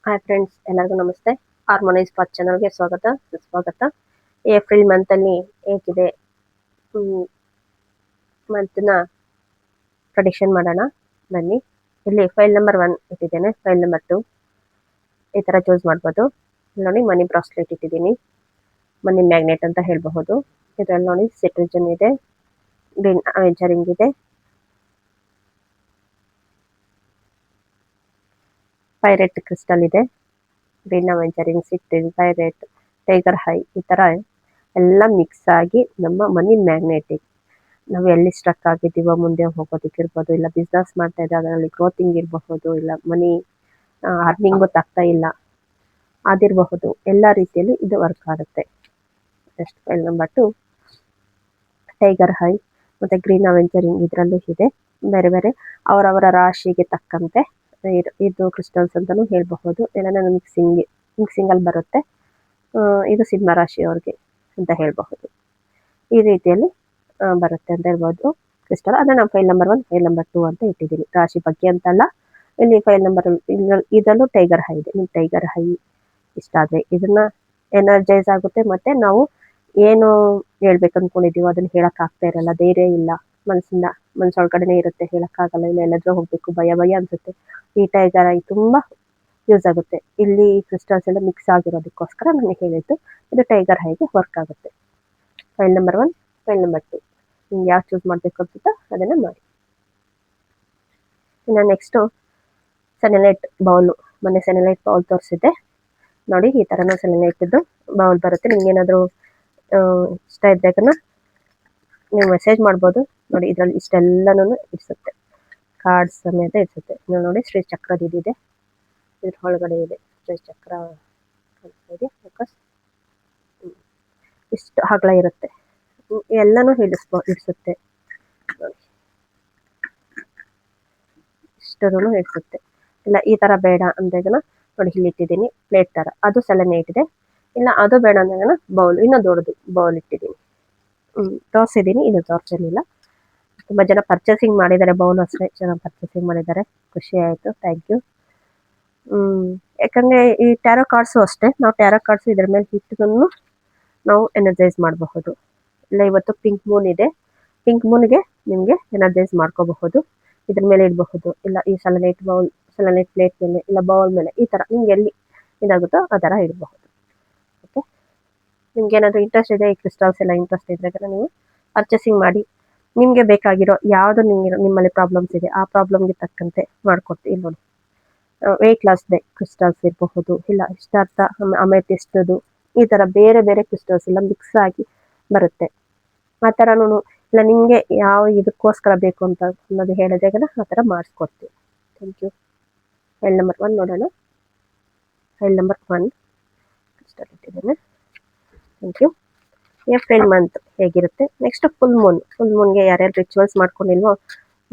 Hi friends, ಎಲ್ಲರಿಗೂ ನಮಸ್ತೆ. Harmonise path ಚಾನಲ್ಗೆ ಸ್ವಾಗತ ಸುಸ್ವಾಗತ. ಏಪ್ರಿಲ್ ಮಂತಲ್ಲಿ ಹೇಗಿದೆ ಮಂತ್ನ ಪ್ರೆಡಿಕ್ಷನ್ ಮಾಡೋಣ ಬನ್ನಿ. ಇಲ್ಲಿ ಫೈಲ್ ನಂಬರ್ 1 ಇಟ್ಟಿದ್ದೇನೆ, ಫೈಲ್ ನಂಬರ್ 2 ಈ ಥರ ಚೂಸ್ ಮಾಡ್ಬೋದು. ನೋಡಿ, ಮನಿ ಬ್ರಾಸ್ಲೆಟ್ ಇಟ್ಟಿದ್ದೀನಿ, ಮನಿ ಮ್ಯಾಗ್ನೆಟ್ ಅಂತ ಹೇಳಬಹುದು. ಇದರಲ್ಲಿ ನೋಡಿ ಸಿಟ್ರಿಜನ್ ಇದೆ, ಗ್ರೀನ್ ಅವೆಂಚರಿಂಗ್ ಇದೆ, ಪೈರೆಟ್ ಕ್ರಿಸ್ಟಲ್ ಇದೆ, green aventurine, citrine, pyrite, tiger eye, ಈ ಥರ ಎಲ್ಲ ಮಿಕ್ಸ್ ಆಗಿ ನಮ್ಮ ಮನಿ ಮ್ಯಾಗ್ನೆಟಿಕ್. ನಾವು ಎಲ್ಲಿ ಸ್ಟ್ರಕ್ ಆಗಿದ್ದೀವೋ ಮುಂದೆ ಹೋಗೋದಕ್ಕಿರ್ಬೋದು, ಇಲ್ಲ ಬಿಸ್ನೆಸ್ ಮಾಡ್ತಾ ಇದ್ದರೆ ಅದರಲ್ಲಿ ಗ್ರೋತಿಂಗ್ ಇರಬಹುದು, ಇಲ್ಲ ಮನಿ ಅರ್ನಿಂಗ್ ಗೊತ್ತಾಗ್ತಾ ಇಲ್ಲ ಅದಿರಬಹುದು, ಎಲ್ಲ ರೀತಿಯಲ್ಲಿ ಇದು ವರ್ಕ್ ಆಗುತ್ತೆ. Next file number 2 tiger high ಮತ್ತು ಗ್ರೀನ್ ಅವೆಂಚರಿಂಗ್ ಇದರಲ್ಲೂ ಇದೆ. ಬೇರೆ ಬೇರೆ ಅವರವರ ರಾಶಿಗೆ ತಕ್ಕಂತೆ ಇದು ಕ್ರಿಸ್ಟಲ್ಸ್ ಅಂತಲೂ ಹೇಳಬಹುದು. ಎಲ್ಲ ಮಿಕ್ಸಿಂಗಲ್ಲಿ ಬರುತ್ತೆ. ಇದು ಸಿಂಹ ರಾಶಿಯವ್ರಿಗೆ ಅಂತ ಹೇಳಬಹುದು. ಈ ರೀತಿಯಲ್ಲಿ ಬರುತ್ತೆ ಅಂತ ಹೇಳ್ಬೋದು ಕ್ರಿಸ್ಟಲ್. ಅದನ್ನು ನಾನು ಫೈಲ್ ನಂಬರ್ 1, ಫೈಲ್ ನಂಬರ್ 2 ಅಂತ ಇಟ್ಟಿದ್ದೀನಿ. ರಾಶಿ ಬಗ್ಗೆ ಅಂತಲ್ಲ, ಇಲ್ಲಿ ಫೈಲ್ ನಂಬರ್ ಇದರಲ್ಲೂ ಟೈಗರ್ ಹೈ ಇದೆ. ನಿಮ್ಮ ಟೈಗರ್ ಹೈ ಇಷ್ಟ ಆದರೆ ಇದನ್ನು ಎನರ್ಜೈಸ್ ಆಗುತ್ತೆ. ಮತ್ತು ನಾವು ಏನು ಹೇಳ್ಬೇಕು ಅಂದ್ಕೊಂಡಿದ್ದೀವೋ ಅದನ್ನು ಹೇಳೋಕ್ಕಾಗ್ತಾ ಇರಲ್ಲ, ಧೈರ್ಯ ಇಲ್ಲ, ಮನಸ್ಸೊಳಗಡೆನೇ ಇರುತ್ತೆ, ಹೇಳೋಕ್ಕಾಗಲ್ಲ, ಇಲ್ಲ ಎಲ್ಲಾದರೂ ಹೋಗಬೇಕು, ಭಯ ಅನಿಸುತ್ತೆ. ಈ ಟೈಗರ್ ಐ ತುಂಬ ಯೂಸ್ ಆಗುತ್ತೆ. ಇಲ್ಲಿ ಕ್ರಿಸ್ಟಲ್ಸ್ ಎಲ್ಲ ಮಿಕ್ಸ್ ಆಗಿರೋದಕ್ಕೋಸ್ಕರ ನಾನು ಹೇಳಿದ್ದು ಇದು ಟೈಗರ್ ಹೈಗೆ ವರ್ಕ್ ಆಗುತ್ತೆ. ಫೈಲ್ ನಂಬರ್ 1, ಫೈಲ್ ನಂಬರ್ 2 ನಿಮ್ಗೆ ಯಾವ್ದು ಚೂಸ್ ಮಾಡಬೇಕು ಅನ್ಸುತ್ತೋ ಅದನ್ನು ಮಾಡಿ. ಇನ್ನು ನೆಕ್ಸ್ಟು ಸೆನಲೈಟ್ ಬೌಲು. ಮೊನ್ನೆ ಸೆನಲೈಟ್ ಬೌಲ್ ತೋರಿಸಿದ್ದೆ ನೋಡಿ, ಈ ಥರನೂ ಸೆನಲೈಟ್ದು ಬೌಲ್ ಬರುತ್ತೆ. ನಿಮ್ಗೇನಾದರೂ ಇಷ್ಟ ಇದ್ದಾಗ ನೀವು ಮೆಸೇಜ್ ಮಾಡ್ಬೋದು. ನೋಡಿ, ಇದರಲ್ಲಿ ಇಷ್ಟೆಲ್ಲನೂ ಇಡಿಸುತ್ತೆ, ಕಾರ್ಡ್ಸ್ ಸಮೇತ ಇಡಿಸುತ್ತೆ. ನೀವು ನೋಡಿ, ಶ್ರೀ ಚಕ್ರದ ಇದಿದೆ, ಇದ್ರ ಒಳಗಡೆ ಇದೆ ಶ್ರೀ ಚಕ್ರ ಕಾಣಿಸ್ತಾ ಇದೆಯಾ ಫೋಕಸ್. ಇಷ್ಟು ಅಗಲ ಇರುತ್ತೆ, ಎಲ್ಲನೂ ಇಡಿಸುತ್ತೆ ನೋಡಿ, ಇಷ್ಟನ್ನು ಇಡಿಸುತ್ತೆ. ಇಲ್ಲ ಈ ಥರ ಬೇಡ ಅಂದಾಗ ನೋಡಿ, ಇಲ್ಲಿ ಇಟ್ಟಿದ್ದೀನಿ ಪ್ಲೇಟ್ ಥರ, ಅದು ಸೆಲೆನೇಟ್ ಇದೆ. ಇಲ್ಲ ಅದು ಬೇಡ ಅಂದಾಗ ಬೌಲ್, ಇನ್ನೂ ದೊಡ್ಡದು ಬೌಲ್ ಇಟ್ಟಿದ್ದೀನಿ. ತೋರಿಸಿದ್ದೀನಿ, ಇದು ತೋರಿಸಿರಲಿಲ್ಲ. ತುಂಬ ಜನ ಪರ್ಚೇಸಿಂಗ್ ಮಾಡಿದ್ದಾರೆ, ಬೌಲ್ ಅಷ್ಟೇ ಜನ ಪರ್ಚೇಸಿಂಗ್ ಮಾಡಿದ್ದಾರೆ, ಖುಷಿ ಆಯಿತು, ಥ್ಯಾಂಕ್ ಯು. ಯಾಕಂದರೆ ಈ ಟ್ಯಾರೋ ಕಾರ್ಡ್ಸು ಅಷ್ಟೇ, ನಾವು ಟ್ಯಾರೋ ಕಾರ್ಡ್ಸು ಇದ್ರ ಮೇಲೆ ಇಟ್ಟುಕೊಂಡು ನಾವು ಎನರ್ಜೈಸ್ ಮಾಡಬಹುದು. ಇಲ್ಲ ಇವತ್ತು ಪಿಂಕ್ ಮೂನ್ ಇದೆ, ಪಿಂಕ್ ಮೂನ್ಗೆ ನಿಮಗೆ ಎನರ್ಜೈಸ್ ಮಾಡ್ಕೋಬಹುದು, ಇದ್ರ ಮೇಲೆ ಇಡಬಹುದು. ಇಲ್ಲ ಈ ಸೆಲೆನೈಟ್ ಪ್ಲೇಟ್ ಮೇಲೆ, ಇಲ್ಲ ಬೌಲ್ ಮೇಲೆ, ಈ ಥರ ನಿಮ್ಗೆ ಎಲ್ಲಿ ಇದಾಗುತ್ತೋ ಆ ಥರ ಇಡಬಹುದು. ಓಕೆ, ನಿಮ್ಗೆ ಏನಾದರೂ ಇಂಟ್ರೆಸ್ಟ್ ಇದೆ, ಈ ಕ್ರಿಸ್ಟಲ್ಸ್ ಎಲ್ಲ ಇಂಟ್ರೆಸ್ಟ್ ಇದ್ದರೆ ನೀವು ಪರ್ಚೇಸಿಂಗ್ ಮಾಡಿ. ನಿಮಗೆ ಬೇಕಾಗಿರೋ ಯಾವುದು ನಿಮ್ಮಲ್ಲಿ ಪ್ರಾಬ್ಲಮ್ಸ್ ಇದೆ ಆ ಪ್ರಾಬ್ಲಮ್ಗೆ ತಕ್ಕಂತೆ ಮಾಡಿಕೊಡ್ತೀವಿ. ನೋಡಿ, ವೆಯ್ಟ್ ಲಾಸ್ ಡೇ ಕ್ರಿಸ್ಟಲ್ಸ್ ಇರಬಹುದು, ಇಲ್ಲ ಇಷ್ಟಾರ್ಥ, ಅಮೆಥಿಸ್ಟದು, ಈ ಥರ ಬೇರೆ ಬೇರೆ ಕ್ರಿಸ್ಟಲ್ಸ್ ಎಲ್ಲ ಮಿಕ್ಸ್ ಆಗಿ ಬರುತ್ತೆ. ಆ ಥರನೂ ಇಲ್ಲ ನಿಮಗೆ ಯಾವ ಇದಕ್ಕೋಸ್ಕರ ಬೇಕು ಅಂತ ಅನ್ನೋದು ಹೇಳಿದಾಗ ಆ ಥರ ಮಾಡಿಸ್ಕೊಡ್ತೀವಿ. Thank you. ಫೈಲ್ ನಂಬರ್ 1 ನೋಡೋಣ. ಫೈಲ್ ನಂಬರ್ 1 ಕ್ರಿಸ್ಟಲ್ ಇಟ್ಟಿದ್ದೇನೆ. Thank you. ಏಪ್ರಿಲ್ ಮಂತ್ ಹೇಗಿರುತ್ತೆ. ನೆಕ್ಸ್ಟ್ ಫುಲ್ ಮೂನ್ಗೆ ಯಾರ್ಯಾರು ರಿಚುವಲ್ಸ್ ಮಾಡ್ಕೊಂಡಿಲ್ವೋ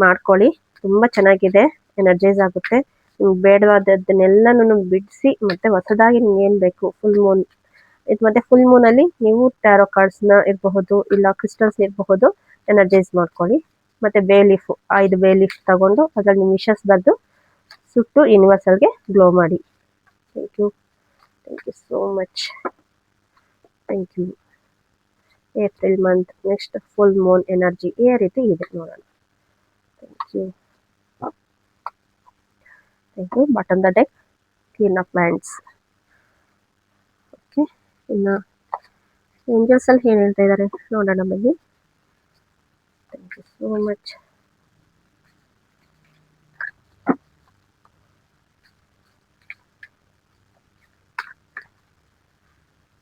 ಮಾಡ್ಕೊಳ್ಳಿ, ತುಂಬ ಚೆನ್ನಾಗಿದೆ, ಎನರ್ಜೈಸ್ ಆಗುತ್ತೆ. ನಿಮ್ಗೆ ಬೇಡವಾದದ್ದನ್ನೆಲ್ಲನೂ ಬಿಡಿಸಿ ಮತ್ತೆ ಹೊಸದಾಗಿ ನಿಮ್ಗೆ ಏನು ಬೇಕು ಫುಲ್ ಮೂನ್ ಇದು. ಮತ್ತೆ ಫುಲ್ ಮೂನಲ್ಲಿ ನೀವು ಟ್ಯಾರೋ ಕಾರ್ಡ್ಸ್ನ ಇರಬಹುದು, ಇಲ್ಲ ಕ್ರಿಸ್ಟಲ್ಸ್ ಇರಬಹುದು, ಎನರ್ಜೈಸ್ ಮಾಡ್ಕೊಳ್ಳಿ. ಮತ್ತು ಬೇ ಲೀಫ್, 5 ಬೇ ಲೀಫ್ ತಗೊಂಡು ಅದ್ರಲ್ಲಿ ನಿಮ್ಮ ವಿಶಸ್ ಬರೆದು ಸುಟ್ಟು ಯೂನಿವರ್ಸಲ್ಗೆ ಗ್ಲೋ ಮಾಡಿ. Thank you so much. Thank you. April month next full moon energy ಈ ರೀತಿ ಇದೆ ನೋಡೋಣ. Thank you. Bottom the deck queen of wands. Okay, ಇನ್ನು ಏಂಜಲ್ಸ್ ಅಲ್ಲಿ ಏನು ಹೇಳ್ತಾ ಇದ್ದಾರೆ ನೋಡೋಣ ಬನ್ನಿ. Thank you so much.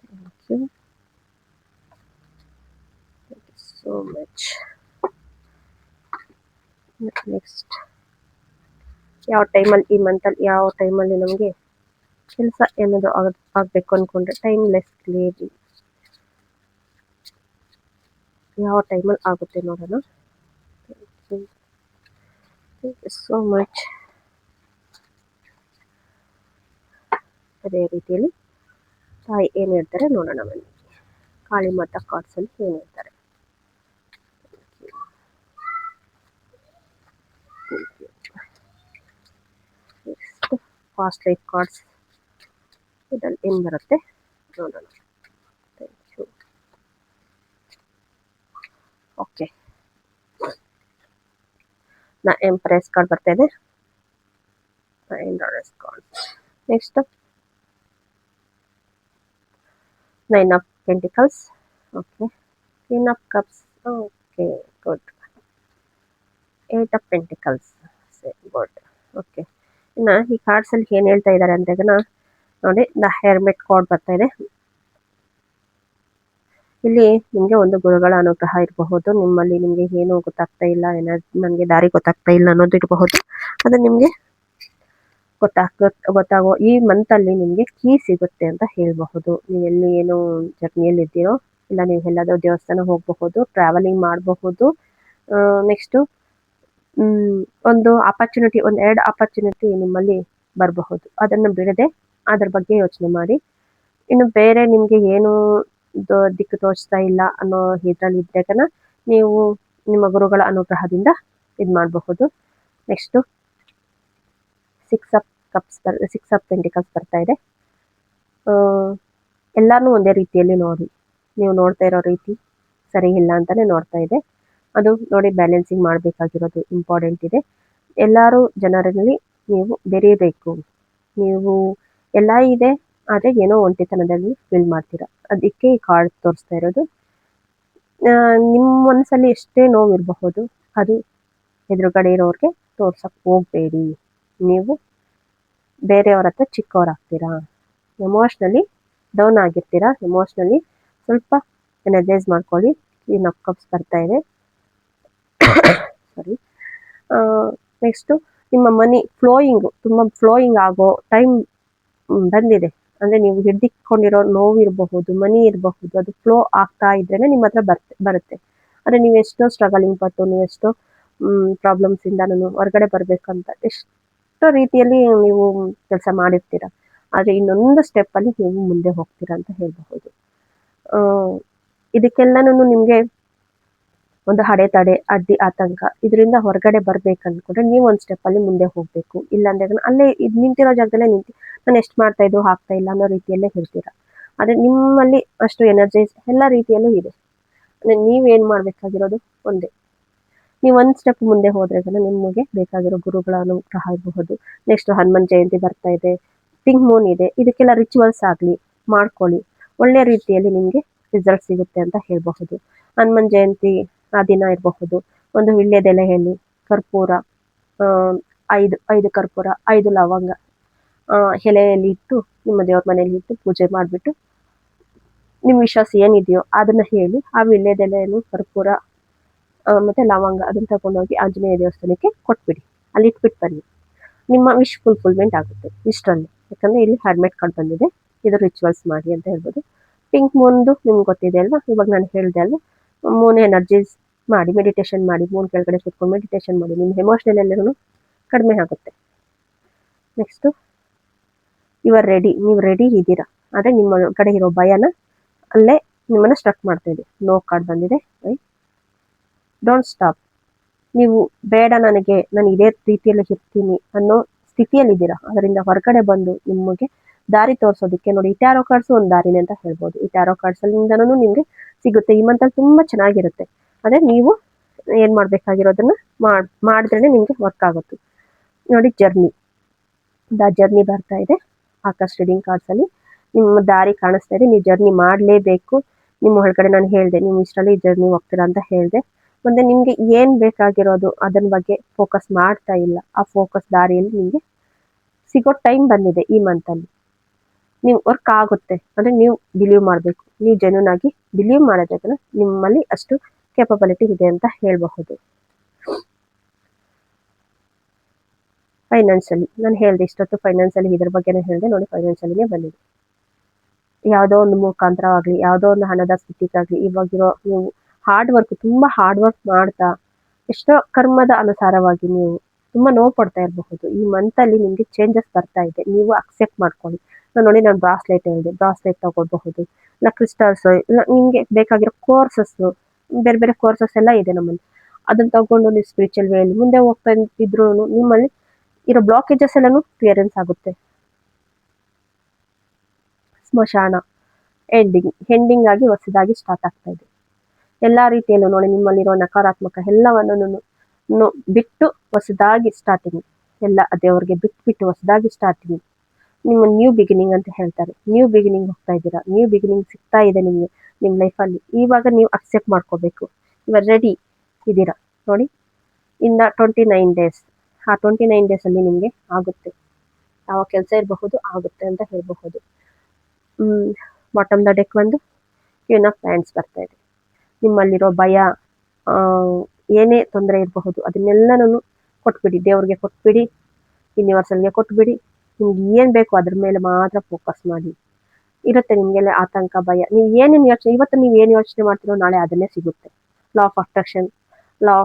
Thank you so much. Next ಯಾವ ಟೈಮಲ್ಲಿ, ಈ ಮಂತಲ್ಲಿ ಯಾವ ಟೈಮಲ್ಲಿ ನಮಗೆ ಕೆಲಸ ಏನಾದರೂ ಆಗಬೇಕು ಅಂದ್ಕೊಂಡ್ರೆ ಟೈಮ್ಲೆಸ್ ಕ್ಲಿಯರ್ಲಿ ಯಾವ ಟೈಮಲ್ಲಿ ಆಗುತ್ತೆ ನೋಡೋಣ. Thank you so much. ಅದೇ ರೀತಿಯಲ್ಲಿ ತಾಯಿ ಏನು ಹೇಳ್ತಾರೆ ನೋಡೋಣ ಬನ್ನಿ. ಕಾಳಿ ಮಾತಾ ಕಾರ್ಡ್ಸಲ್ಲಿ ಏನು ಹೇಳ್ತಾರೆ. ಫಾಸ್ಟ್ ಲೈಫ್ ಕಾರ್ಡ್ಸ್ ಇದ್ರಲ್ಲಿ ಏನು ಬರುತ್ತೆ ನೋಡೋಣ. Thank you. ಓಕೆ, ನಾ ಎಂಪ್ರೆಸ್ ಕಾರ್ಡ್ ಬರ್ತಾ ಇದೆ. $9 card. Next nine of pentacles. Okay, queen of cups. Okay, good. Eight of pentacles. Good. Okay, ಇನ್ನು ಈ ಕಾರ್ಡ್ಸಲ್ಲಿ ಏನು ಹೇಳ್ತಾ ಇದ್ದಾರೆ ಅಂದಾಗ ನೋಡಿ, ದ ಹೆರ್ಮಿಟ್ ಕಾರ್ಡ್ ಬರ್ತಾ ಇದೆ. ಇಲ್ಲಿ ನಿಮಗೆ ಒಂದು ಗುರುಗಳ ಅನುಗ್ರಹ ಇರಬಹುದು. ನಿಮ್ಮಲ್ಲಿ ನಿಮಗೆ ಏನು ಗೊತ್ತಾಗ್ತಾ ಇಲ್ಲ, ನನಗೆ ದಾರಿ ಗೊತ್ತಾಗ್ತಾ ಇಲ್ಲ ಅನ್ನೋದು ಇರಬಹುದು. ಅದು ನಿಮಗೆ ಗೊತ್ತಾಗೋ ಈ ಮಂತಲ್ಲಿ ನಿಮಗೆ ಕೀ ಸಿಗುತ್ತೆ ಅಂತ ಹೇಳಬಹುದು. ನೀವೆಲ್ಲಿ ಏನು ಜರ್ನಿಯಲ್ಲಿ ಇದ್ದೀರೋ, ಇಲ್ಲ ನೀವು ಎಲ್ಲಾದರೂ ದೇವಸ್ಥಾನ ಹೋಗಬಹುದು, ಟ್ರಾವೆಲಿಂಗ್ ಮಾಡಬಹುದು. ನೆಕ್ಸ್ಟು ಒಂದು ಆಪರ್ಚುನಿಟಿ, ಎರಡು ಆಪರ್ಚುನಿಟಿ ನಿಮ್ಮಲ್ಲಿ ಬರಬಹುದು. ಅದನ್ನು ಬಿಡದೆ ಅದ್ರ ಬಗ್ಗೆ ಯೋಚನೆ ಮಾಡಿ. ಇನ್ನು ಬೇರೆ ನಿಮಗೆ ಏನು ದಿಕ್ಕು ತೋಚ್ತಾ ಇಲ್ಲ ಅನ್ನೋ ಇದರಲ್ಲಿ ಇದ್ದಾಗ ನೀವು ನಿಮ್ಮ ಗುರುಗಳ ಅನುಗ್ರಹದಿಂದ ಇದು ಮಾಡಬಹುದು. ನೆಕ್ಸ್ಟು ಸಿಕ್ಸ್ ಆಫ್ ಪೆಂಟಿಕಲ್ಸ್ ಬರ್ತಾ ಇದೆ. ಎಲ್ಲಾನು ಒಂದೇ ರೀತಿಯಲ್ಲಿ ನೋಡಿ, ನೀವು ನೋಡ್ತಾ ಇರೋ ರೀತಿ ಸರಿ ಇಲ್ಲ ಅಂತಾನೆ ನೋಡ್ತಾ ಇದೆ. ಅದು ನೋಡಿ, ಬ್ಯಾಲೆನ್ಸಿಂಗ್ ಮಾಡಬೇಕಾಗಿರೋದು ಇಂಪಾರ್ಟೆಂಟ್ ಇದೆ. ಎಲ್ಲರೂ ಜನರಲ್ಲಿ ನೀವು ಬೆರೀಬೇಕು. ನೀವು ಎಲ್ಲ ಇದೆ, ಆದರೆ ಏನೋ ಒಂಟಿತನದಲ್ಲಿ ಫೀಲ್ ಮಾಡ್ತೀರಾ. ಅದಕ್ಕೆ ಈ ಕಾರ್ಡ್ ತೋರಿಸ್ತಾ ಇರೋದು. ನಿಮ್ಮ ಮನಸ್ಸಲ್ಲಿ ಎಷ್ಟೇ ನೋವಿರಬಹುದು, ಅದು ಎದುರುಗಡೆ ಇರೋರಿಗೆ ತೋರ್ಸಕ್ಕೆ ಹೋಗಬೇಡಿ. ನೀವು ಬೇರೆಯವ್ರ ಹತ್ರ ಚಿಕ್ಕವರಾಗ್ತೀರಾ, ಎಮೋಷ್ನಲಿ ಡೌನ್ ಆಗಿರ್ತೀರಾ. ಎಮೋಷ್ನಲಿ ಸ್ವಲ್ಪ ಎನರ್ಜೈಸ್ ಮಾಡ್ಕೊಳ್ಳಿ. ಕ್ವೀನ್ ಆಫ್ ಕಪ್ಸ್ ಬರ್ತಾ ಇದೆ. ಸಾರಿ. ನೆಕ್ಸ್ಟು ನಿಮ್ಮ ಮನಿ ತುಂಬ ಫ್ಲೋಯಿಂಗ್ ಆಗೋ ಟೈಮ್ ಬಂದಿದೆ. ಅಂದರೆ ನೀವು ಹಿಡ್ದಿಟ್ಕೊಂಡಿರೋ ನೋವು ಇರಬಹುದು, ಮನಿ ಇರಬಹುದು, ಅದು ಫ್ಲೋ ಆಗ್ತಾ ಇದ್ರೇ ನಿಮ್ಮ ಹತ್ರ ಬರುತ್ತೆ. ಅಂದರೆ ನೀವು ಎಷ್ಟೋ ಸ್ಟ್ರಗಲಿಂಗ್ ಪಟ್ಟು, ನೀವು ಎಷ್ಟೋ ಪ್ರಾಬ್ಲಮ್ಸಿಂದ ನಾನು ಹೊರಗಡೆ ಬರಬೇಕಂತ ಎಷ್ಟೋ ರೀತಿಯಲ್ಲಿ ನೀವು ಕೆಲಸ ಮಾಡಿರ್ತೀರ. ಆದರೆ ಇನ್ನೊಂದು ಸ್ಟೆಪ್ಪಲ್ಲಿ ನೀವು ಮುಂದೆ ಹೋಗ್ತೀರಾ ಅಂತ ಹೇಳಬಹುದು. ಇದಕ್ಕೆಲ್ಲನೂ ನಿಮಗೆ ಒಂದು ಅಡೆತಡೆ, ಅಡ್ಡಿ, ಆತಂಕ, ಇದರಿಂದ ಹೊರಗಡೆ ಬರ್ಬೇಕಂದ್ಕೊಂಡ್ರೆ ನೀವು ಒಂದು ಸ್ಟೆಪ್ಪಲ್ಲಿ ಮುಂದೆ ಹೋಗಬೇಕು. ಇಲ್ಲಾಂದ್ರೆ ಅಲ್ಲೇ ನಿಂತಿರೋ ಜಾಗದಲ್ಲೇ ನಾನು ಎಷ್ಟು ಮಾಡ್ತಾ ಇದ್ದು ಆಗ್ತಾ ಇಲ್ಲ ಅನ್ನೋ ರೀತಿಯಲ್ಲೇ ಹೇಳ್ತೀರಾ. ಆದರೆ ನಿಮ್ಮಲ್ಲಿ ಅಷ್ಟು ಎನರ್ಜೈಸ್ ಎಲ್ಲ ರೀತಿಯಲ್ಲೂ ಇದೆ. ಅಂದರೆ ನೀವೇನು ಮಾಡಬೇಕಾಗಿರೋದು ಒಂದೇ, ನೀವು ಒಂದು ಸ್ಟೆಪ್ ಮುಂದೆ ಹೋದ್ರೆ ನಿಮಗೆ ಬೇಕಾಗಿರೋ ಗುರುಗಳ ಅನುಗ್ರಹ ಇರಬಹುದು. ನೆಕ್ಸ್ಟ್ ಹನುಮನ್ ಜಯಂತಿ ಬರ್ತಾ ಇದೆ, ಪಿಂಕ್ ಮೂನ್ ಇದೆ. ಇದಕ್ಕೆಲ್ಲ ರಿಚುವಲ್ಸ್ ಆಗಲಿ ಮಾಡ್ಕೊಳ್ಳಿ, ಒಳ್ಳೆ ರೀತಿಯಲ್ಲಿ ನಿಮಗೆ ರಿಸಲ್ಟ್ ಸಿಗುತ್ತೆ ಅಂತ ಹೇಳಬಹುದು. ಹನುಮನ್ ಜಯಂತಿ ಆ ದಿನ ಇರಬಹುದು, ಒಂದು ವೀಳ್ಯದೆಲೆಯಲ್ಲಿ ಕರ್ಪೂರ, 5 ಕರ್ಪೂರ, 5 ಲವಂಗ ಎಲೆಯಲ್ಲಿ ಇಟ್ಟು ನಿಮ್ಮ ದೇವ್ರ ಮನೆಯಲ್ಲಿ ಇಟ್ಟು ಪೂಜೆ ಮಾಡಿಬಿಟ್ಟು ನಿಮ್ಮ ವಿಶ್ವಾಸ ಏನಿದೆಯೋ ಅದನ್ನು ಹೇಳಿ, ಆ ವೀಳ್ಯದೆಲೆಯನ್ನು, ಕರ್ಪೂರ ಮತ್ತು ಲವಂಗ ಅದನ್ನು ತಗೊಂಡೋಗಿ ಆಂಜನೇಯ ದೇವಸ್ಥಾನಕ್ಕೆ ಕೊಟ್ಬಿಡಿ. ಅಲ್ಲಿ ಇಟ್ಬಿಟ್ಟು ಬನ್ನಿ, ನಿಮ್ಮ ವಿಶ್ ಫುಲ್ಫಿಲ್ಮೆಂಟ್ ಆಗುತ್ತೆ ಇಷ್ಟರಲ್ಲಿ. ಯಾಕಂದರೆ ಇಲ್ಲಿ ಹೆರ್ಮಿಟ್ ಕಾರ್ಡ್ ಬಂದಿದೆ, ಇದು ರಿಚುವಲ್ಸ್ ಮಾಡಿ ಅಂತ ಹೇಳ್ಬೋದು. ಪಿಂಕ್ ಮೂನ್ದು ನಿಮ್ಗೆ ಗೊತ್ತಿದೆ ಅಲ್ವಾ, ಇವಾಗ ನಾನು ಹೇಳಿದೆ ಅಲ್ವಾ, ಮೂನ್ ಎನರ್ಜೀಸ್ ಮಾಡಿ, ಮೆಡಿಟೇಷನ್ ಮಾಡಿ, ಮೂನ್ ಕೆಳಗಡೆ ಕೂತ್ಕೊಂಡು ಮೆಡಿಟೇಷನ್ ಮಾಡಿ, ನಿಮ್ಮ ಎಮೋಷ್ನಲ್ ಎಲ್ಲರೂ ಕಡಿಮೆ ಆಗುತ್ತೆ. ನೆಕ್ಸ್ಟು ರೆಡಿ, ನೀವು ರೆಡಿ ಇದ್ದೀರಾ, ಆದರೆ ನಿಮ್ಮ ಕಡೆ ಇರೋ ಭಯನ ಅಲ್ಲೇ ನಿಮ್ಮನ್ನು ಸ್ಟ್ರಕ್ ಮಾಡ್ತಾ ಇದೆ. ನೋ ಕಾರ್ಡ್ ಬಂದಿದೆ. Don't stop. ನೀವು ಬೇಡ, ನಾನು ಇದೇ ರೀತಿಯಲ್ಲಿ ಇರ್ತೀನಿ ಅನ್ನೋ ಸ್ಥಿತಿಯಲ್ಲಿದ್ದೀರಾ. ಅದರಿಂದ ಹೊರಗಡೆ ಬಂದು ನಿಮಗೆ ದಾರಿ ತೋರಿಸೋದಕ್ಕೆ ನೋಡಿ, ಈ ಟ್ಯಾರೋ ಕಾರ್ಡ್ಸು ಒಂದು ದಾರಿನೇ ಅಂತ ಹೇಳ್ಬೋದು. ಈ ಟ್ಯಾರೋ ಕಾರ್ಡ್ಸಲ್ಲಿಂದನೂ ನಿಮಗೆ ಸಿಗುತ್ತೆ. ಈ ಮಂತಲ್ಲಿ ತುಂಬ ಚೆನ್ನಾಗಿರುತ್ತೆ. ಅದೇ ನೀವು ಏನು ಮಾಡಬೇಕಾಗಿರೋದನ್ನು ಮಾಡಿದ್ರೇ ನಿಮಗೆ ವರ್ಕ್ ಆಗುತ್ತೆ. ನೋಡಿ, ಜರ್ನಿ ಬರ್ತಾ ಇದೆ ಆಕಾಶ್ ರೀಡಿಂಗ್ ಕಾರ್ಡ್ಸಲ್ಲಿ. ನಿಮ್ಮ ದಾರಿ ಕಾಣಿಸ್ತಾ ಇದೆ, ನೀವು ಜರ್ನಿ ಮಾಡಲೇಬೇಕು. ನಿಮ್ಮ ಒಳಗಡೆ ನಾನು ಹೇಳಿದೆ, ನೀವು ಇಷ್ಟರಲ್ಲಿ ಜರ್ನಿ ಹೋಗ್ತೀರಾ ಅಂತ ಹೇಳಿದೆ. ಮುಂದೆ ನಿಮಗೆ ಏನು ಬೇಕಾಗಿರೋದು ಅದನ್ನ ಬಗ್ಗೆ ಫೋಕಸ್ ಮಾಡ್ತಾ ಇಲ್ಲ. ಆ ಫೋಕಸ್ ದಾರಿಯಲ್ಲಿ ನಿಮಗೆ ಸಿಗೋ ಟೈಮ್ ಬಂದಿದೆ. ಈ ಮಂತಲ್ಲಿ ನೀವು ವರ್ಕ್ ಆಗುತ್ತೆ. ಅಂದರೆ ನೀವು ಬಿಲೀವ್ ಮಾಡಬೇಕು. ನೀವು ಜೆನ್ಯೂನ್ ಆಗಿ ಬಿಲೀವ್ ಮಾಡೋದಕ್ಕೆ ನಿಮ್ಮಲ್ಲಿ ಅಷ್ಟು ಕೆಪಬಿಲಿಟಿ ಇದೆ ಅಂತ ಹೇಳಬಹುದು. ಫೈನಾನ್ಷಿಯಲಿ ನಾನು ಹೇಳಿದೆ, ಇಷ್ಟೊತ್ತು ಫೈನಾನ್ಷಿಯಲಿ ಇದ್ರ ಬಗ್ಗೆನೇ ಹೇಳಿದೆ. ನೋಡಿ, ಫೈನಾನ್ಷಿಯಲಿನೇ ಬಂದಿದೆ. ಯಾವುದೋ ಒಂದು ಮುಖಾಂತರವಾಗಲಿ, ಯಾವುದೋ ಒಂದು ಹಣದ ಸ್ಥಿತಿಗಾಗಲಿ, ಇವಾಗಿರೋ ನೀವು ತುಂಬ ಹಾರ್ಡ್ ವರ್ಕ್ ಮಾಡ್ತಾ ಎಷ್ಟೋ ಕರ್ಮದ ಅನುಸಾರವಾಗಿ ನೀವು ತುಂಬ ನೋವು ಪಡ್ತಾ ಇರಬಹುದು. ಈ ಮಂತಲ್ಲಿ ನಿಮಗೆ ಚೇಂಜಸ್ ಬರ್ತಾ ಇದೆ, ನೀವು ಅಕ್ಸೆಪ್ಟ್ ಮಾಡ್ಕೊಳ್ಳಿ. ನಾನು ಬ್ರಾಸ್ಲೆಟ್ ಹೇಳಿದೆ, ಬ್ರಾಸ್ಲೆಟ್ ತಗೊಳ್ಬಹುದು, ಇಲ್ಲ ಕ್ರಿಸ್ಟಲ್ಸ್, ಇಲ್ಲ ನಿಮಗೆ ಬೇಕಾಗಿರೋ ಕೋರ್ಸಸ್ಸು, ಬೇರೆ ಬೇರೆ ಕೋರ್ಸಸ್ ಎಲ್ಲ ಇದೆ ನಮ್ಮಲ್ಲಿ. ಅದನ್ನು ತಗೊಂಡು ನೀವು ಸ್ಪಿರಿಚುವಲ್ ವೇಯಲ್ಲಿ ಮುಂದೆ ಹೋಗ್ತಾ ಇದ್ರೂ ನಿಮ್ಮಲ್ಲಿ ಇರೋ ಬ್ಲಾಕೇಜಸ್ ಎಲ್ಲನೂ ಕ್ಲಿಯರೆನ್ಸ್ ಆಗುತ್ತೆ. ಸ್ಮಶಾನ, ಎಂಡಿಂಗ್ ಆಗಿ ಹೊಸದಾಗಿ ಸ್ಟಾರ್ಟ್ ಆಗ್ತಾ ಇದೆ. ಎಲ್ಲ ರೀತಿಯಲ್ಲೂ ನೋಡಿ, ನಿಮ್ಮಲ್ಲಿರೋ ನಕಾರಾತ್ಮಕ ಎಲ್ಲವನ್ನು ಬಿಟ್ಟು ಹೊಸದಾಗಿ ಸ್ಟಾರ್ಟಿಂಗ್, ಎಲ್ಲ ದೇವ್ರಿಗೆ ಬಿಟ್ಟು ಹೊಸದಾಗಿ ಸ್ಟಾರ್ಟಿಂಗ್, ನಿಮ್ಮ ನ್ಯೂ ಬಿಗಿನಿಂಗ್ ಅಂತ ಹೇಳ್ತಾರೆ. ನ್ಯೂ ಬಿಗಿನಿಂಗ್ ಹೋಗ್ತಾ ಇದ್ದೀರಾ, ನ್ಯೂ ಬಿಗಿನಿಂಗ್ ಸಿಗ್ತಾ ಇದೆ ನಿಮಗೆ ನಿಮ್ಮ ಲೈಫಲ್ಲಿ. ಇವಾಗ ನೀವು ಅಕ್ಸೆಪ್ಟ್ ಮಾಡ್ಕೋಬೇಕು, ಇವಾಗ ರೆಡಿ ಇದ್ದೀರಾ ನೋಡಿ. ಇನ್ನು 29 ಡೇಸ್, ಆ 29 ಡೇಸಲ್ಲಿ ನಿಮಗೆ ಆಗುತ್ತೆ, ಯಾವ ಕೆಲಸ ಇರಬಹುದು ಆಗುತ್ತೆ ಅಂತ ಹೇಳಬಹುದು. ಬಾಟಮ್ ದ ಡೆಕ್ ಒಂದು ಕ್ವೀನ್ ಆಫ್ ಪ್ಯಾಂಟ್ಸ್ ಬರ್ತಾ ಇದೆ. ನಿಮ್ಮಲ್ಲಿರೋ ಭಯ, ಏನೇ ತೊಂದರೆ ಇರಬಹುದು ಅದನ್ನೆಲ್ಲನೂ ಕೊಟ್ಬಿಡಿ, ದೇವ್ರಿಗೆ ಕೊಟ್ಬಿಡಿ, ಯೂನಿವರ್ಸಲ್ಗೆ ಕೊಟ್ಬಿಡಿ. ನಿಮ್ಗೆ ಏನು ಬೇಕು ಅದ್ರ ಮೇಲೆ ಮಾತ್ರ ಫೋಕಸ್ ಮಾಡಿ. ಇರುತ್ತೆ ನಿಮಗೆಲ್ಲ ಆತಂಕ, ಭಯ, ನೀವು ಏನೇನು ಯೋಚನೆ, ಇವತ್ತು ನೀವು ಏನು ಯೋಚನೆ ಮಾಡ್ತೀರೋ ನಾಳೆ ಅದನ್ನೇ ಸಿಗುತ್ತೆ. Law of attraction, law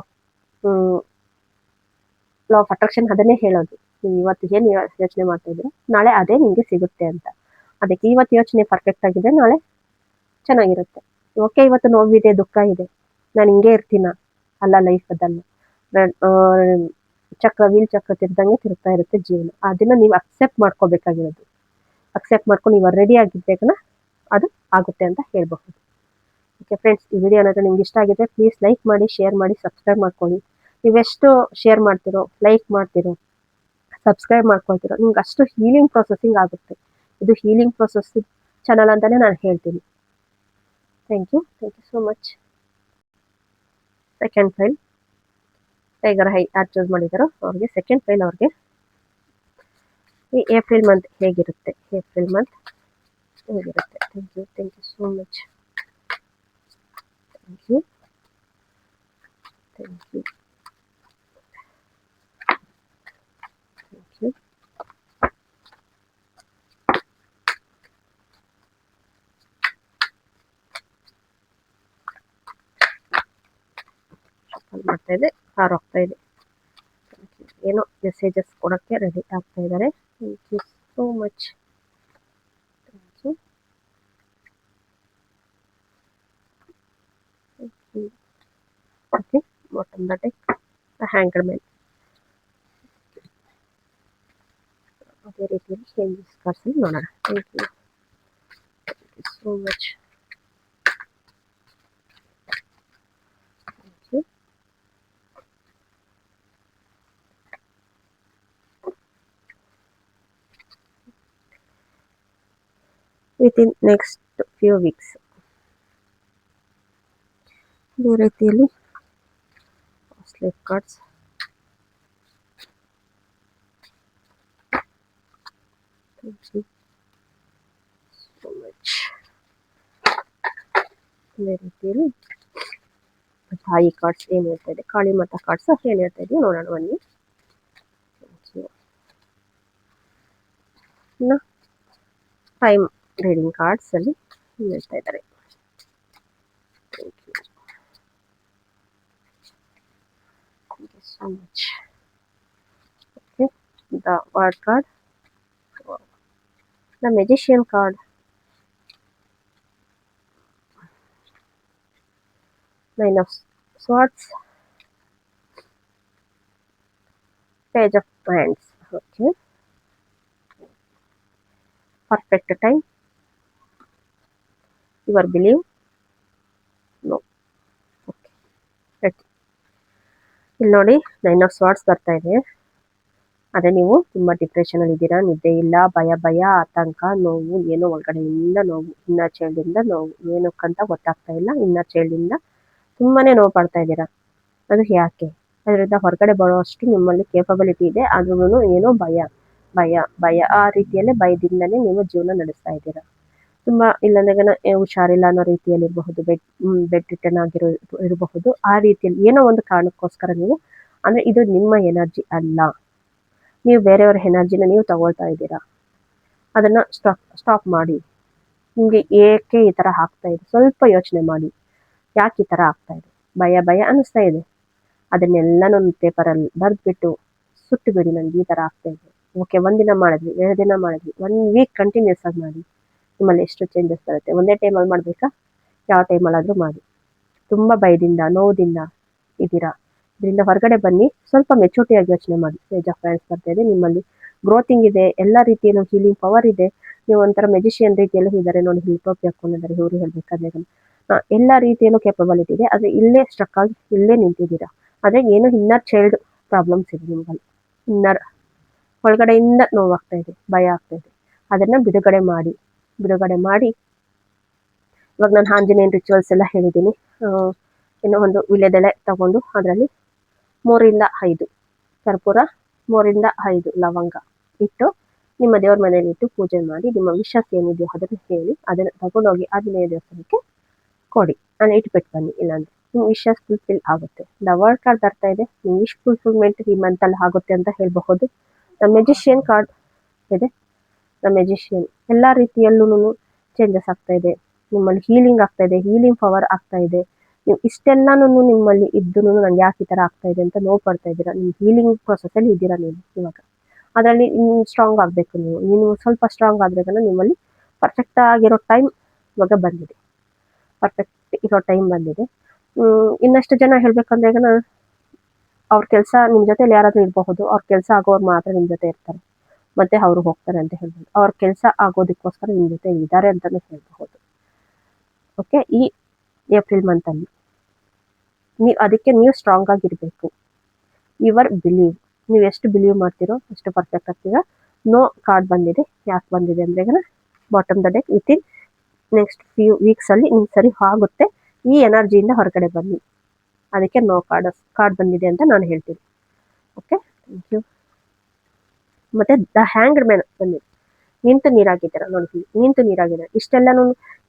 of attraction ಅದನ್ನೇ ಹೇಳೋದು. ನೀವು ಇವತ್ತು ಏನು ಯೋಚನೆ ಮಾಡ್ತಾ ಇದ್ದೀರೋ ನಾಳೆ ಅದೇ ನಿಮಗೆ ಸಿಗುತ್ತೆ ಅಂತ. ಅದಕ್ಕೆ ಇವತ್ತು ಯೋಚನೆ ಪರ್ಫೆಕ್ಟ್ ಆಗಿದೆ, ನಾಳೆ ಚೆನ್ನಾಗಿರುತ್ತೆ. ಓಕೆ, ಇವತ್ತು ನೋವಿದೆ, ದುಃಖ ಇದೆ, ನಾನು ಹಿಂಗೆ ಇರ್ತೀನ, ಅಲ್ಲ, ಲೈಫ್ ಅದಲ್ಲ. ವೀಲ್ ಚಕ್ರ ತಿರ್ದಂಗೆ ತಿರುಗ್ತಾ ಇರುತ್ತೆ ಜೀವನ. ಅದನ್ನ ನೀವು ಅಕ್ಸೆಪ್ಟ್ ಮಾಡ್ಕೋಬೇಕಾಗಿರೋದು. ಅಕ್ಸೆಪ್ಟ್ ಮಾಡ್ಕೊಂಡು ನೀವು ರೆಡಿ ಆಗಿದ್ದೇಕನ ಅದು ಆಗುತ್ತೆ ಅಂತ ಹೇಳ್ಬಹುದು. ಓಕೆ ಫ್ರೆಂಡ್ಸ್, ಈ ವಿಡಿಯೋ ಏನಾದರೂ ನಿಮ್ಗೆ ಇಷ್ಟ ಆಗಿದೆ ಪ್ಲೀಸ್ ಲೈಕ್ ಮಾಡಿ, ಶೇರ್ ಮಾಡಿ, ಸಬ್ಸ್ಕ್ರೈಬ್ ಮಾಡ್ಕೊಳ್ಳಿ. ನೀವೆಷ್ಟು ಶೇರ್ ಮಾಡ್ತಿರೋ, ಲೈಕ್ ಮಾಡ್ತಿರೋ, ಸಬ್ಸ್ಕ್ರೈಬ್ ಮಾಡ್ಕೊಳ್ತಿರೋ, ನಿಮ್ಗೆ ಅಷ್ಟು ಹೀಲಿಂಗ್ ಪ್ರೊಸೆಸಿಂಗ್ ಆಗುತ್ತೆ. ಇದು ಹೀಲಿಂಗ್ ಪ್ರೊಸೆಸ್ ಚಾನಲ್ ಅಂತಲೇ ನಾನು ಹೇಳ್ತೀನಿ. Thank you so much. Second pile tiger eye ಯಾರು ಚೂಸ್ ಮಾಡಿದಾರೋ ಅವ್ರಿಗೆ, ಸೆಕೆಂಡ್ ಫೈಲ್ ಅವ್ರಿಗೆ ಈ ಏಪ್ರಿಲ್ ಮಂತ್ ಹೇಗಿರುತ್ತೆ, ಏಪ್ರಿಲ್ ಮಂತ್ ಹೇಗಿರುತ್ತೆ. Thank you so much. Thank you. ಮಾಡ್ತಾ ಇದೆ, ಕಾರ್ ಹೋಗ್ತಾ ಇದೆ. ಏನೋ ಮೆಸೇಜಸ್ ಕೊಡೋಕ್ಕೆ ರೆಡಿ ಆಗ್ತಾ ಇದ್ದಾರೆ. Thank you so much. Okay, bottom the deck ಹ್ಯಾಂಗರ್ ಮ್ಯಾನ್. ಅದೇ ರೀತಿಯಲ್ಲಿ ಚೇಂಜಸ್ ಕಾರ್ಡ್ಸಲ್ಲಿ ನೋಡೋಣ. Thank you so much. Within next few weeks ಇದೇ ರೀತಿಯಲ್ಲಿ slip cards. Thank you so much. ಇದೇ ರೀತಿಯಲ್ಲಿ ತಾಯಿ ಕಾರ್ಡ್ಸ್ ಏನು ಹೇಳ್ತಾ ಇದೆ, ಕಾಳಿ ಮಾತಾ ಕಾರ್ಡ್ಸ್ ಏನು ಹೇಳ್ತಾ ಇದೆಯೋ ನೋಡೋಣ ಬನ್ನಿ. ಇನ್ನು ಟೈಮ್ ರೀಡಿಂಗ್ ಕಾರ್ಡ್ಸ್ ಅಲ್ಲಿ ಹೇಳ್ತಾ ಇದ್ದಾರೆ. Thank you so much. Okay, the world card, the magician card, nine of swords, page of hands. Okay, perfect time, your believe, no. Okay, ಇಲ್ಲಿ ನೋಡಿ 9 ಆಫ್ ಸ್ವಾರ್ಡ್ಸ್ ಬರ್ತಾ ಇದೆ. ಅದೇ ನೀವು ತುಂಬ ಡಿಪ್ರೆಷನಲ್ಲಿ ಇದ್ದೀರಾ, ನಿದ್ದೆ ಇಲ್ಲ, ಭಯ, ಆತಂಕ, ನೋವು, ಏನೋ ಒಳಗಡೆಯಿಂದ ನೋವು, ಇನ್ನರ್ ಚೈಲ್ಡಿಂದ ನೋವು, ಏನಕ್ಕಂತ ಗೊತ್ತಾಗ್ತಾ ಇಲ್ಲ. ಇನ್ನರ್ ಚೈಲ್ಡಿಂದ ತುಂಬಾ ನೋವು ಪಡ್ತಾ ಇದ್ದೀರಾ. ಅದು ಯಾಕೆ? ಅದರಿಂದ ಹೊರಗಡೆ ಬರೋಷ್ಟು ನಿಮ್ಮಲ್ಲಿ ಕೇಪಬಿಲಿಟಿ ಇದೆ, ಆದ್ರೂ ಏನೋ ಭಯ ಆ ರೀತಿಯಲ್ಲೇ ಭಯದಿಂದನೇ ನೀವು ಜೀವನ ನಡೆಸ್ತಾ ಇದ್ದೀರಾ. ತುಂಬ ಇಲ್ಲಂದಾಗ ಹುಷಾರಿಲ್ಲ ಅನ್ನೋ ರೀತಿಯಲ್ಲಿ ಇರಬಹುದು, ಬೆಡ್ ರಿಟರ್ನ್ ಇರಬಹುದು. ಆ ರೀತಿಯಲ್ಲಿ ಏನೋ ಒಂದು ಕಾರಣಕ್ಕೋಸ್ಕರ ನೀವು, ಅಂದರೆ ಇದು ನಿಮ್ಮ ಎನರ್ಜಿ ಅಲ್ಲ, ನೀವು ಬೇರೆಯವರ ಎನರ್ಜಿನ ನೀವು ತಗೊಳ್ತಾ ಇದ್ದೀರಾ. ಅದನ್ನು ಸ್ಟಾಪ್ ಮಾಡಿ. ನಿಮಗೆ ಏಕೆ ಈ ಥರ ಆಗ್ತಾ ಇದೆ ಸ್ವಲ್ಪ ಯೋಚನೆ ಮಾಡಿ. ಯಾಕೆ ಈ ಥರ ಆಗ್ತಾ ಇದೆ? ಭಯ ಅನ್ನಿಸ್ತಾ ಇದೆ. ಅದನ್ನೆಲ್ಲನೂ ಪೇಪರಲ್ಲಿ ಬರೆದ್ಬಿಟ್ಟು ಸುಟ್ಟು ಬಿಡಿ. ನನಗೆ ಈ ಥರ ಆಗ್ತಾ ಇದೆ. ಓಕೆ, 1 ದಿನ ಮಾಡಿದ್ವಿ, 2 ದಿನ ಮಾಡಿದ್ವಿ, 1 ವೀಕ್ ಕಂಟಿನ್ಯೂಸ್ ಆಗಿ ಮಾಡಿ. ನಿಮ್ಮಲ್ಲಿ ಎಷ್ಟು ಚೇಂಜಸ್ ಬರುತ್ತೆ. ಒಂದೇ ಟೈಮಲ್ಲಿ ಮಾಡಬೇಕಾ? ಯಾವ ಟೈಮಲ್ಲಾದರೂ ಮಾಡಿ. ತುಂಬ ಭಯದಿಂದ, ನೋವುದಿಂದ ಇದ್ದೀರಾ, ಇದರಿಂದ ಹೊರಗಡೆ ಬನ್ನಿ. ಸ್ವಲ್ಪ ಮೆಚೂರಿಟಿಯಾಗಿ ಯೋಚನೆ ಮಾಡಿ. ಪೇಜ್ ಆಫ್ ಹ್ಯಾಂಡ್ಸ್ ಬರ್ತಾ ಇದೆ. ನಿಮ್ಮಲ್ಲಿ ಗ್ರೋತಿಂಗ್ ಇದೆ, ಎಲ್ಲ ರೀತಿಯಲ್ಲೂ ಹೀಲಿಂಗ್ ಪವರ್ ಇದೆ. ನೀವು ಒಂಥರ ಮೆಜಿಷಿಯನ್ ರೀತಿಯಲ್ಲೂ ಇದ್ದಾರೆ ನೋಡಿ, ಇಲ್ಲಿ ಟೋಪಿ ಹಾಕೊಂಡಿದ್ದಾರೆ ಇವರು ಹೇಳ್ಬೇಕಾದ್ರೆ ಎಲ್ಲ ರೀತಿಯಲ್ಲೂ ಕೆಪಬಿಲಿಟಿ ಇದೆ. ಆದರೆ ಇಲ್ಲೇ ಸ್ಟ್ರಕ್ ಆಗಿ ಇಲ್ಲೇ ನಿಂತಿದ್ದೀರಾ. ಆದರೆ ಏನು ಇನ್ನರ್ ಚೈಲ್ಡ್ ಪ್ರಾಬ್ಲಮ್ಸ್ ಇದೆ ನಿಮ್ಮಲ್ಲಿ, ಇನ್ನರ್ ಒಳಗಡೆಯಿಂದ ನೋವಾಗ್ತಾ ಇದೆ, ಭಯ ಆಗ್ತಾ ಇದೆ. ಅದನ್ನು ಬಿಡುಗಡೆ ಮಾಡಿ ಇವಾಗ ನಾನು ಆಂಜನೇಯನ್ ರಿಚುವಲ್ಸ್ ಎಲ್ಲ ಹೇಳಿದ್ದೀನಿ. ಇನ್ನೂ ಒಂದು ವಿಳ್ಯದೆಲೆ ತಗೊಂಡು ಅದರಲ್ಲಿ 3-5 ಕರ್ಪೂರ, 3-5 ಲವಂಗ ಇಟ್ಟು ನಿಮ್ಮ ದೇವ್ರ ಮನೇಲಿ ಇಟ್ಟು ಪೂಜೆ ಮಾಡಿ, ನಿಮ್ಮ ವಿಶ್ವಾಸ ಏನಿದೆಯೋ ಅದನ್ನು ಹೇಳಿ ಅದನ್ನು ತಗೊಂಡೋಗಿ ಆಂಜನೇಯ ದೇವಸ್ಥಾನಕ್ಕೆ ಕೊಡಿ. ನಾನು ಇಟ್ಬಿಟ್ಟು ಬನ್ನಿ, ಇಲ್ಲಾಂದ್ರೆ ನಿಮ್ಮ ವಿಶ್ವಾಸ ಫುಲ್ಫಿಲ್ ಆಗುತ್ತೆ. ದ ವರ್ಡ್ ಕಾರ್ಡ್ ಬರ್ತಾ ಇದೆ, ನಿಮ್ಮ ವಿಶ್ ಫುಲ್ಫಿಲ್ಮೆಂಟ್ ಈ ಮಂತಲ್ಲಿ ಆಗುತ್ತೆ ಅಂತ ಹೇಳಬಹುದು. ದ ಮೆಜಿಷಿಯನ್ ಕಾರ್ಡ್ ಇದೆ. ದ ಮೆಜಿಷಿಯನ್ ಎಲ್ಲ ರೀತಿಯಲ್ಲೂ ಚೇಂಜಸ್ ಆಗ್ತಾ ಇದೆ. ನಿಮ್ಮಲ್ಲಿ ಹೀಲಿಂಗ್ ಆಗ್ತಾ ಇದೆ, ಹೀಲಿಂಗ್ ಪವರ್ ಆಗ್ತಾ ಇದೆ. ನೀವು ಇಷ್ಟೆಲ್ಲಾನು ನಿಮ್ಮಲ್ಲಿ ಇದ್ದು ನಂಗೆ ಯಾಕೆ ಈ ಥರ ಆಗ್ತಾ ಇದೆ ಅಂತ ನೋವು ಪಡ್ತಾ ಇದ್ದೀರಾ. ನಿಮ್ಮ ಹೀಲಿಂಗ್ ಪ್ರೊಸೆಸಲ್ಲಿ ಇದ್ದೀರಾ ನೀವು ಇವಾಗ. ಅದರಲ್ಲಿ ಸ್ಟ್ರಾಂಗ್ ಆಗಬೇಕು. ನೀವು ಸ್ವಲ್ಪ ಸ್ಟ್ರಾಂಗ್ ಆದರೆ ನಿಮ್ಮಲ್ಲಿ ಪರ್ಫೆಕ್ಟ್ ಆಗಿರೋ ಟೈಮ್ ಇವಾಗ ಬಂದಿದೆ. ಪರ್ಫೆಕ್ಟ್ ಇರೋ ಟೈಮ್ ಬಂದಿದೆ. ಇನ್ನಷ್ಟು ಜನ ಹೇಳ್ಬೇಕಂದ್ರೆ ಅವ್ರ ಕೆಲಸ ನಿಮ್ಮ ಜೊತೆಲಿ ಯಾರಾದರೂ ಇರಬಹುದು. ಅವ್ರ ಕೆಲಸ ಆಗೋರು ಮಾತ್ರ ನಿಮ್ಮ ಜೊತೆ ಇರ್ತಾರೆ, ಮತ್ತೆ ಅವರು ಹೋಗ್ತಾರೆ ಅಂತ ಹೇಳ್ಬೋದು. ಅವ್ರ ಕೆಲಸ ಆಗೋದಕ್ಕೋಸ್ಕರ ನಿಮ್ಮ ಜೊತೆ ಇದ್ದಾರೆ ಅಂತಲೇ ಹೇಳ್ಬಹುದು. ಓಕೆ, ಈ ಏಪ್ರಿಲ್ ಮಂತಲ್ಲಿ ಅದಕ್ಕೆ ನೀವು ಸ್ಟ್ರಾಂಗ್ ಆಗಿರಬೇಕು. ಯುವರ್ ಬಿಲೀವ್, ನೀವು ಎಷ್ಟು ಬಿಲೀವ್ ಮಾಡ್ತೀರೋ ಅಷ್ಟು ಪರ್ಫೆಕ್ಟ್ ಆಗ್ತೀರಾ. ನೋ ಕಾರ್ಡ್ ಬಂದಿದೆ. ಯಾಕೆ ಬಂದಿದೆ ಅಂದರೆ bottom the deck within next few ವೀಕ್ಸಲ್ಲಿ ನಿಮ್ಗೆ ಸರಿ ಆಗುತ್ತೆ. ಈ ಎನರ್ಜಿಯಿಂದ ಹೊರಗಡೆ ಬನ್ನಿ. ಅದಕ್ಕೆ ನೋ ಕಾರ್ಡ್ ಬಂದಿದೆ ಅಂತ ನಾನು ಹೇಳ್ತೀನಿ. Okay, thank you. ಮತ್ತು ದ ಹ್ಯಾಂಗ್ಡ್ ಮ್ಯಾನ್ ಬಂದಿದೆ. ನಿಂತು ನೀರಾಗಿದ್ದೀರಾ ನೋಡಿ, ನಿಂತು ನೀರಾಗಿದ್ದೀರಾ. ಇಷ್ಟೆಲ್ಲನೂ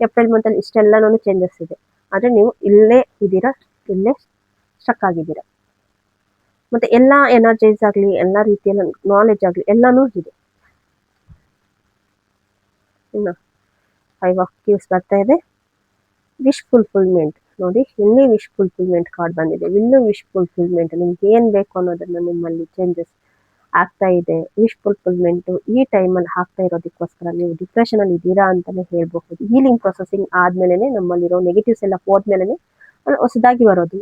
ಏಪ್ರಿಲ್ ಮಂತಲ್ಲಿ ಇಷ್ಟೆಲ್ಲನೂ ಚೇಂಜಸ್ ಇದೆ. ಆದರೆ ನೀವು ಇಲ್ಲೇ ಇದ್ದೀರಾ, ಇಲ್ಲೇ ಸ್ಟಕ್ ಆಗಿದ್ದೀರಾ. ಮತ್ತು ಎಲ್ಲ ಎನರ್ಜೈಸ್ ಆಗಲಿ, ಎಲ್ಲ ರೀತಿಯ ನಾಲೆಜ್ ಆಗಲಿ ಎಲ್ಲನೂ ಇದೆ. ಇನ್ನು 5 ಆಫ್ ಕ್ಯೂಸ್ ಬರ್ತಾ ಇದೆ. ವಿಶ್ ಫುಲ್ಫಿಲ್ಮೆಂಟ್ ನೋಡಿ, ಇಲ್ಲಿ ವಿಶ್ ಫುಲ್ಫಿಲ್ಮೆಂಟ್ ಕಾರ್ಡ್ ಬಂದಿದೆ. ಇಲ್ಲೂ ವಿಶ್ ಫುಲ್ಫಿಲ್ಮೆಂಟ್, ನಿಮ್ಗೆ ಏನು ಬೇಕು ಅನ್ನೋದನ್ನು ನಿಮ್ಮಲ್ಲಿ ಚೇಂಜಸ್ ಆಗ್ತಾ ಇದೆ. ವಿಶ್ ಫುಲ್ಫಿಲ್ಮೆಂಟು ಈ ಟೈಮಲ್ಲಿ ಆಗ್ತಾ ಇರೋದಕ್ಕೋಸ್ಕರ ನೀವು ಡಿಪ್ರೆಷನಲ್ಲಿ ಇದ್ದೀರಾ ಅಂತಲೇ ಹೇಳ್ಬಹುದು. ಹೀಲಿಂಗ್ ಪ್ರೊಸೆಸಿಂಗ್ ಆದಮೇಲೆ ನಮ್ಮಲ್ಲಿರೋ ನೆಗೆಟಿವ್ಸ್ ಎಲ್ಲ ಹೋದ್ಮೇಲೆ ಅದು ಹೊಸದಾಗಿ ಬರೋದು.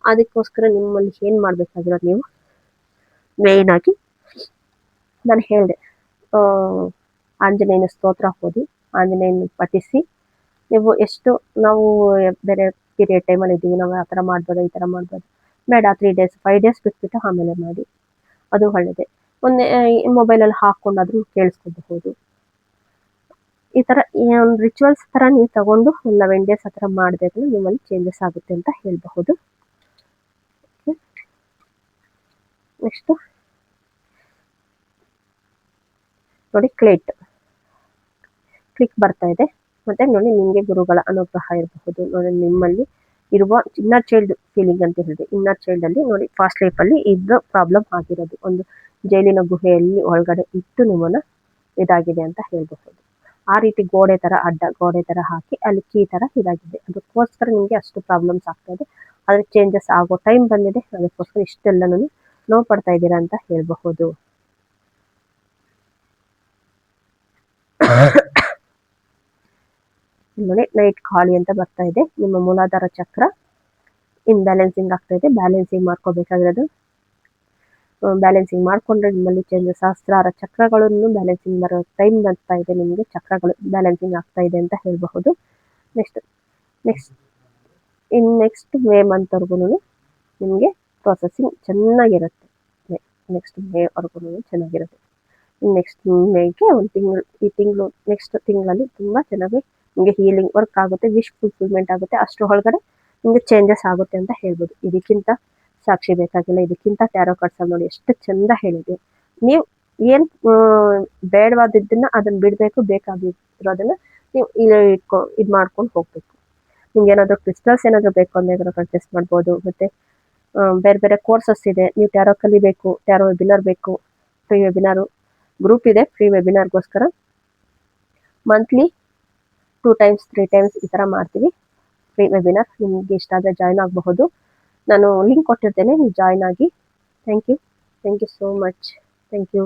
ಅದಕ್ಕೋಸ್ಕರ ನಿಮ್ಮಲ್ಲಿ ಏನು ಮಾಡಬೇಕಾಗಿರೋದು, ನೀವು ಮೇಯ್ನಾಗಿ ನಾನು ಹೇಳಿದೆ, ಆಂಜನೇಯನ ಸ್ತೋತ್ರ ಓದಿ, ಆಂಜನೇಯನ ಪಠಿಸಿ. ನೀವು ಎಷ್ಟು ನಾವು ಬೇರೆ ಪೀರಿಯಡ್ ಟೈಮಲ್ಲಿ ಇದ್ದೀವಿ, ನಾವು ಆ ಥರ ಮಾಡ್ಬೋದು, ಈ ಥರ ಮಾಡ್ಬೋದು, ಬೇಡ 3 ಡೇಸ್ 5 ಡೇಸ್ ಬಿಟ್ಬಿಟ್ಟು ಆಮೇಲೆ ಮಾಡಿ, ಅದು ಒಳ್ಳೆಯದೇ. ಮೊನ್ನೆ ಮೊಬೈಲಲ್ಲಿ ಹಾಕ್ಕೊಂಡಾದರೂ ಕೇಳಿಸ್ಕೋಬಹುದು. ಈ ಥರ ಒಂದು ರಿಚುವಲ್ಸ್ ಥರ ನೀವು ತಗೊಂಡು ಒಂದು 11 ಡೇಸ್ ಆ ಥರ ಮಾಡಬೇಕು, ನಿಮ್ಮಲ್ಲಿ ಚೇಂಜಸ್ ಆಗುತ್ತೆ ಅಂತ ಹೇಳಬಹುದು. ನೆಕ್ಸ್ಟು ನೋಡಿ, ಕ್ಲಿಕ್ ಬರ್ತಾ ಇದೆ. ಮತ್ತು ನೋಡಿ, ನಿಮಗೆ ಗುರುಗಳ ಅನುಗ್ರಹ ಇರಬಹುದು. ನೋಡಿ, ನಿಮ್ಮಲ್ಲಿ ಇರುವ ಇನ್ನರ್ ಚೈಲ್ಡ್ ಫೀಲಿಂಗ್ ಅಂತ ಹೇಳಿದೆ. ಇನ್ನರ್ ಚೈಲ್ಡಲ್ಲಿ ನೋಡಿ, ಫಾಸ್ಟ್ ಲೈಫಲ್ಲಿ ಇದು ಪ್ರಾಬ್ಲಮ್ ಆಗಿರೋದು. ಒಂದು ಜೈಲಿನ ಗುಹೆಯಲ್ಲಿ ಒಳಗಡೆ ಇಟ್ಟು ನಿಮ್ಮನ್ನು ಇದಾಗಿದೆ ಅಂತ ಹೇಳಬಹುದು. ಆ ರೀತಿ ಗೋಡೆ ಥರ ಹಾಕಿ ಅಲ್ಲಿ ಕೀ ಥರ ಇದಾಗಿದೆ. ಅದಕ್ಕೋಸ್ಕರ ನಿಮಗೆ ಅಷ್ಟು ಪ್ರಾಬ್ಲಮ್ಸ್ ಆಗ್ತಾ ಇದೆ. ಅದಕ್ಕೆ ಚೇಂಜಸ್ ಆಗೋ ಟೈಮ್ ಬಂದಿದೆ. ಅದಕ್ಕೋಸ್ಕರ ಇಷ್ಟೆಲ್ಲನೂ ನೋವು ಪಡ್ತಾ ಇದ್ದೀರಾ ಅಂತ ಹೇಳಬಹುದು. ನೋಡಿ, ನೈಟ್ ಖಾಲಿ ಅಂತ ಬರ್ತಾ ಇದೆ. ನಿಮ್ಮ ಮೂಲಾಧಾರ ಚಕ್ರ ಇನ್ಬ್ಯಾಲೆನ್ಸಿಂಗ್ ಆಗ್ತಾ ಇದೆ. ಬ್ಯಾಲೆನ್ಸಿಂಗ್ ಮಾಡ್ಕೋಬೇಕಾಗಿರೋದು. ಬ್ಯಾಲೆನ್ಸಿಂಗ್ ಮಾಡಿಕೊಂಡ್ರೆ ನಿಮ್ಮಲ್ಲಿ ಚೇಂಜಸ್. ಸಹಸ್ರಾರ ಚಕ್ರಗಳನ್ನು ಬ್ಯಾಲೆನ್ಸಿಂಗ್ ಬರೋ ಟೈಮ್ ಬರ್ತಾ ಇದೆ. ನಿಮಗೆ ಚಕ್ರಗಳು ಬ್ಯಾಲೆನ್ಸಿಂಗ್ ಆಗ್ತಾ ಇದೆ ಅಂತ ಹೇಳಬಹುದು. ನೆಕ್ಸ್ಟ್ ಮೇ ಮಂತ್ವರೆಗೂ ನಿಮಗೆ ಪ್ರೊಸೆಸಿಂಗ್ ಚೆನ್ನಾಗಿರುತ್ತೆ. ನೆಕ್ಸ್ಟ್ ಮೇವರೆಗೂ ಚೆನ್ನಾಗಿರುತ್ತೆ. ನೆಕ್ಸ್ಟ್ ಮೇಗೆ ಒಂದು ತಿಂಗಳು, ಈ ತಿಂಗಳು ನೆಕ್ಸ್ಟ್ ತಿಂಗಳಲ್ಲಿ ತುಂಬ ಚೆನ್ನಾಗಿ ನಿಮಗೆ ಹೀಲಿಂಗ್ ವರ್ಕ್ ಆಗುತ್ತೆ, ವಿಶ್ ಫುಲ್ಫಿಲ್ಮೆಂಟ್ ಆಗುತ್ತೆ. ಅಷ್ಟು ಒಳಗಡೆ ನಿಮಗೆ ಚೇಂಜಸ್ ಆಗುತ್ತೆ ಅಂತ ಹೇಳ್ಬೋದು. ಇದಕ್ಕಿಂತ ಸಾಕ್ಷಿ ಬೇಕಾಗಿಲ್ಲ. ಇದಕ್ಕಿಂತ ಟ್ಯಾರೋ ಕಾರ್ಡ್ಸ್ ನೋಡಿ ಎಷ್ಟು ಚೆಂದ ಹೇಳಿದೆ. ನೀವು ಏನು ಬೇಡವಾದದ್ದನ್ನು ಅದನ್ನು ಬಿಡಬೇಕು, ಬೇಕಾಗಿರೋದನ್ನು ನೀವು ಇದು ಮಾಡ್ಕೊಂಡು ಹೋಗಬೇಕು. ನಿಮ್ಗೆ ಏನಾದರೂ ಕ್ರಿಸ್ಟಲ್ಸ್ ಏನಾದರೂ ಬೇಕು ಅಂದರೆ ಪರ್ಚೇಸ್ ಮಾಡ್ಬೋದು. ಮತ್ತು ಬೇರೆ ಬೇರೆ ಕೋರ್ಸಸ್ ಇದೆ. ನೀವು ಟ್ಯಾರೋ ಕಲಿಬೇಕು, ಟ್ಯಾರೋ ವೆಬಿನಾರ್ ಬೇಕು, ಫ್ರೀ ವೆಬಿನಾರು ಗ್ರೂಪ್ ಇದೆ. ಫ್ರೀ ವೆಬಿನಾರ್ಗೋಸ್ಕರ ಮಂತ್ಲಿ 2 times 3 times ಈ ಥರ ಮಾಡ್ತೀವಿ ಫ್ರೀ ವೆಬಿನಾರ್. ನಿಮಗೆ ಇಷ್ಟ ಆದರೆ ಜಾಯ್ನ್ ಆಗಬಹುದು. ನಾನು ಲಿಂಕ್ ಕೊಟ್ಟಿರ್ತೇನೆ, ನೀವು ಜಾಯ್ನ್ ಆಗಿ. Thank you so much. Thank you.